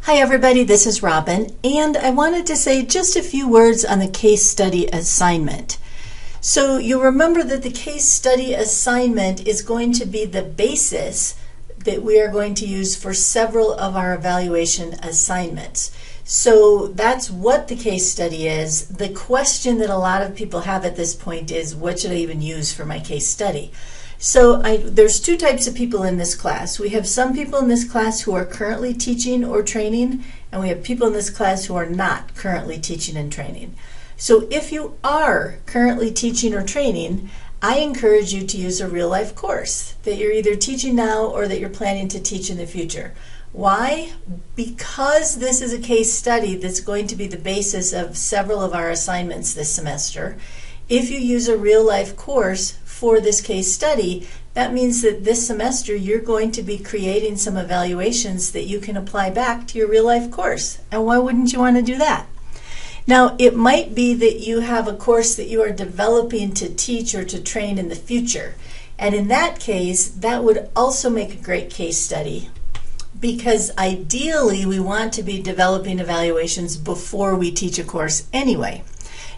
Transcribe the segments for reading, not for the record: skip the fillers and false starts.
Hi everybody, this is Robin, and I wanted to say just a few words on the case study assignment. So you'll remember that the case study assignment is going to be the basis that we are going to use for several of our evaluation assignments. So that's what the case study is. The question that a lot of people have at this point is, what should I even use for my case study? So there's two types of people in this class. We have some people in this class who are currently teaching or training, and we have people in this class who are not currently teaching and training. So if you are currently teaching or training, I encourage you to use a real-life course that you're either teaching now or that you're planning to teach in the future. Why? Because this is a case study that's going to be the basis of several of our assignments this semester. If you use a real-life course for this case study, that means that this semester you're going to be creating some evaluations that you can apply back to your real-life course. And why wouldn't you want to do that? Now, it might be that you have a course that you are developing to teach or to train in the future. And in that case, that would also make a great case study, because ideally we want to be developing evaluations before we teach a course anyway.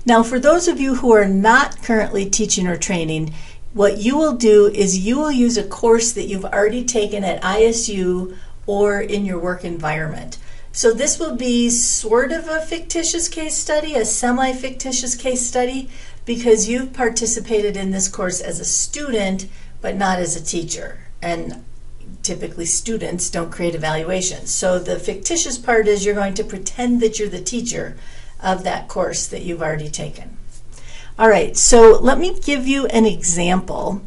Now, for those of you who are not currently teaching or training, what you will do is you will use a course that you've already taken at ISU or in your work environment. So this will be sort of a fictitious case study, a semi-fictitious case study, because you've participated in this course as a student, but not as a teacher. And typically students don't create evaluations. So the fictitious part is you're going to pretend that you're the teacher of that course that you've already taken. All right, so let me give you an example.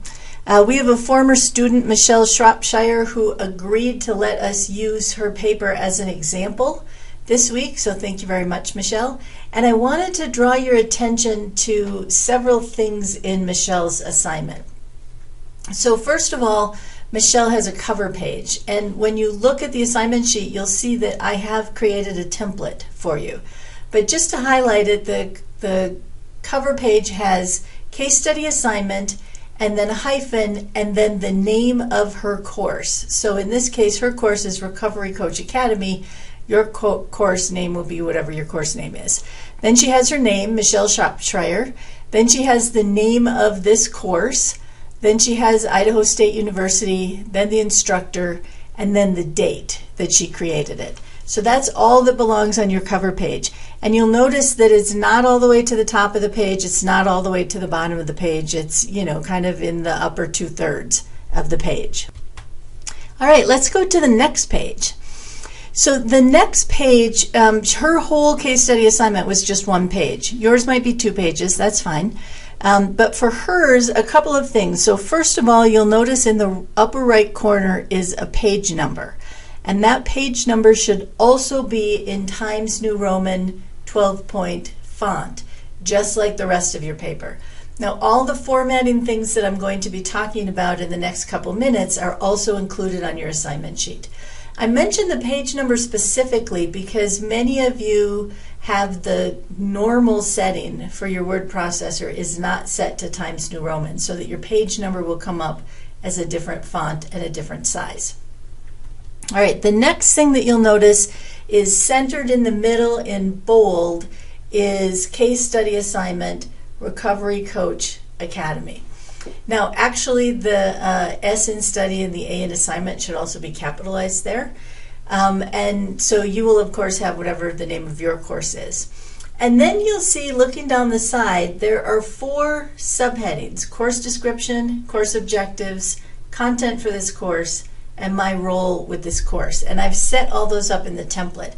We have a former student, Michelle Shropshire, who agreed to let us use her paper as an example this week, so thank you very much, Michelle. And I wanted to draw your attention to several things in Michelle's assignment. So first of all, Michelle has a cover page, and when you look at the assignment sheet, you'll see that I have created a template for you. But just to highlight it, the cover page has case study assignment and then a hyphen and then the name of her course. So in this case, her course is Recovery Coach Academy. Your course name will be whatever your course name is. Then she has her name, Michelle Shropshire. Then she has the name of this course. Then she has Idaho State University, then the instructor, and then the date that she created it. So that's all that belongs on your cover page. And you'll notice that it's not all the way to the top of the page, it's not all the way to the bottom of the page, it's, kind of in the upper 2/3 of the page. All right, let's go to the next page. So the next page, her whole case study assignment was just one page. Yours might be 2 pages, that's fine. But for hers, a couple of things. So first of all, you'll notice in the upper right corner is a page number. And that page number should also be in Times New Roman 12-point font, just like the rest of your paper. Now, all the formatting things that I'm going to be talking about in the next couple minutes are also included on your assignment sheet. I mentioned the page number specifically because many of you have the normal setting for your word processor is not set to Times New Roman, so that your page number will come up as a different font and a different size. All right, the next thing that you'll notice is centered in the middle in bold is Case Study Assignment, Recovery Coach Academy. Now, actually, the S in study and the A in assignment should also be capitalized there. And so you will, of course, have whatever the name of your course is. And then you'll see, looking down the side, there are 4 subheadings: course description, course objectives, content for this course, and my role with this course. And I've set all those up in the template.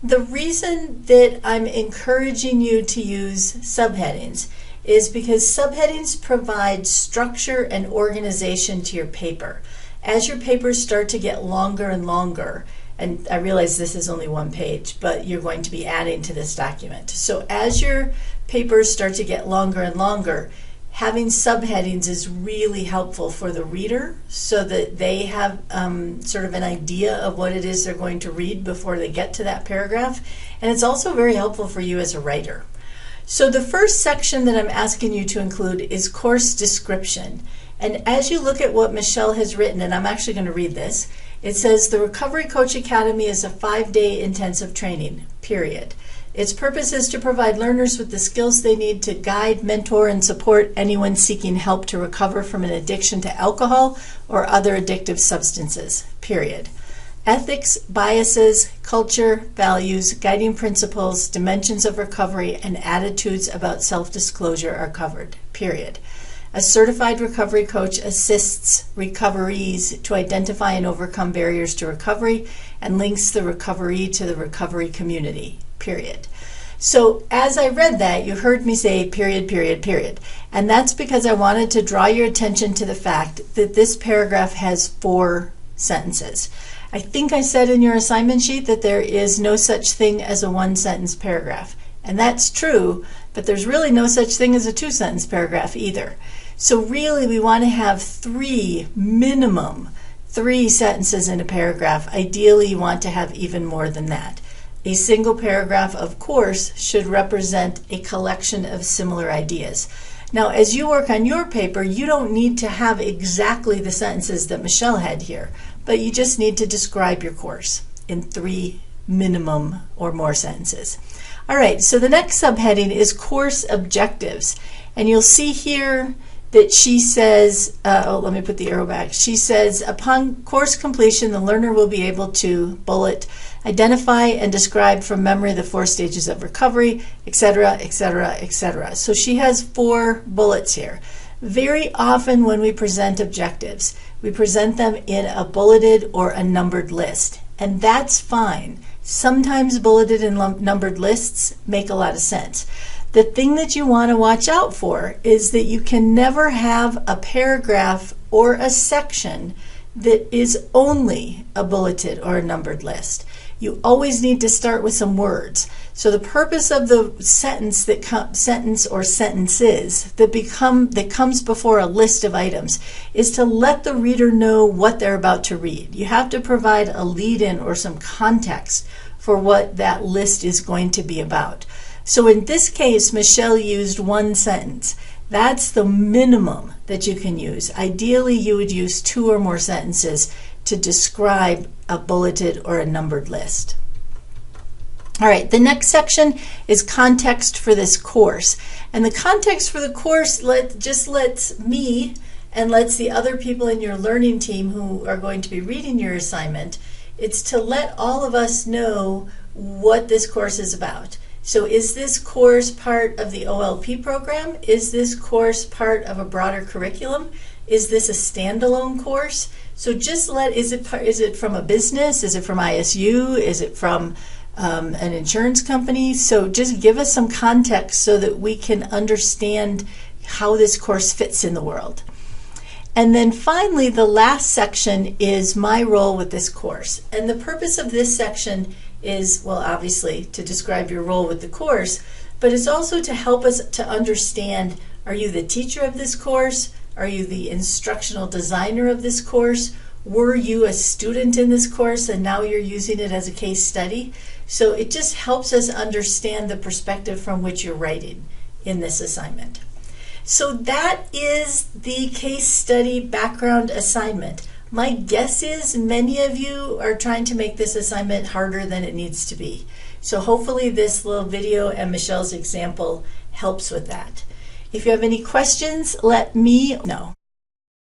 The reason that I'm encouraging you to use subheadings is because subheadings provide structure and organization to your paper. As your papers start to get longer and longer, and I realize this is only 1 page, but you're going to be adding to this document. So as your papers start to get longer and longer, having subheadings is really helpful for the reader so that they have sort of an idea of what it is they're going to read before they get to that paragraph. And it's also very helpful for you as a writer. So the first section that I'm asking you to include is course description. And as you look at what Michelle has written, and I'm actually going to read this, It says the Recovery Coach Academy is a 5-day intensive training, period. Its purpose is to provide learners with the skills they need to guide, mentor, and support anyone seeking help to recover from an addiction to alcohol or other addictive substances, period. Ethics, biases, culture, values, guiding principles, dimensions of recovery, and attitudes about self-disclosure are covered, period. A certified recovery coach assists recoverees to identify and overcome barriers to recovery and links the recovery to the recovery community, period. So as I read that, you heard me say period, period, period. And that's because I wanted to draw your attention to the fact that this paragraph has 4 sentences. I think I said in your assignment sheet that there is no such thing as a 1-sentence paragraph. And that's true, but there's really no such thing as a 2-sentence paragraph either. So really we want to have minimum 3 sentences in a paragraph. Ideally you want to have even more than that. A single paragraph, of course, should represent a collection of similar ideas. Now, as you work on your paper, you don't need to have exactly the sentences that Michelle had here, but you just need to describe your course in 3 minimum or more sentences. All right, so the next subheading is course objectives. And you'll see here that she says, let me put the arrow back. She says, upon course completion, the learner will be able to, bullet, identify and describe from memory the 4 stages of recovery, etc., etc., etc. So she has 4 bullets here. Very often when we present objectives, we present them in a bulleted or a numbered list, and that's fine. Sometimes bulleted and numbered lists make a lot of sense. The thing that you want to watch out for is that you can never have a paragraph or a section that is only a bulleted or a numbered list. You always need to start with some words. So the purpose of the sentence or sentences that comes before a list of items is to let the reader know what they're about to read. You have to provide a lead-in or some context for what that list is going to be about. So in this case, Michelle used 1 sentence. That's the minimum that you can use. Ideally, you would use 2 or more sentences to describe a bulleted or a numbered list. All right, the next section is context for this course. And the context for the course just lets me and lets the other people in your learning team who are going to be reading your assignment, it's to let all of us know what this course is about. So is this course part of the OLP program? Is this course part of a broader curriculum? Is this a standalone course? So just is it from a business? Is it from ISU? Is it from an insurance company? So just give us some context so that we can understand how this course fits in the world. And then finally, the last section is my role with this course. And the purpose of this section is, well, obviously to describe your role with the course, but it's also to help us to understand, are you the teacher of this course? Are you the instructional designer of this course? Were you a student in this course and now you're using it as a case study? So it just helps us understand the perspective from which you're writing in this assignment. So that is the case study background assignment. My guess is many of you are trying to make this assignment harder than it needs to be. So hopefully this little video and Michelle's example helps with that. If you have any questions, let me know.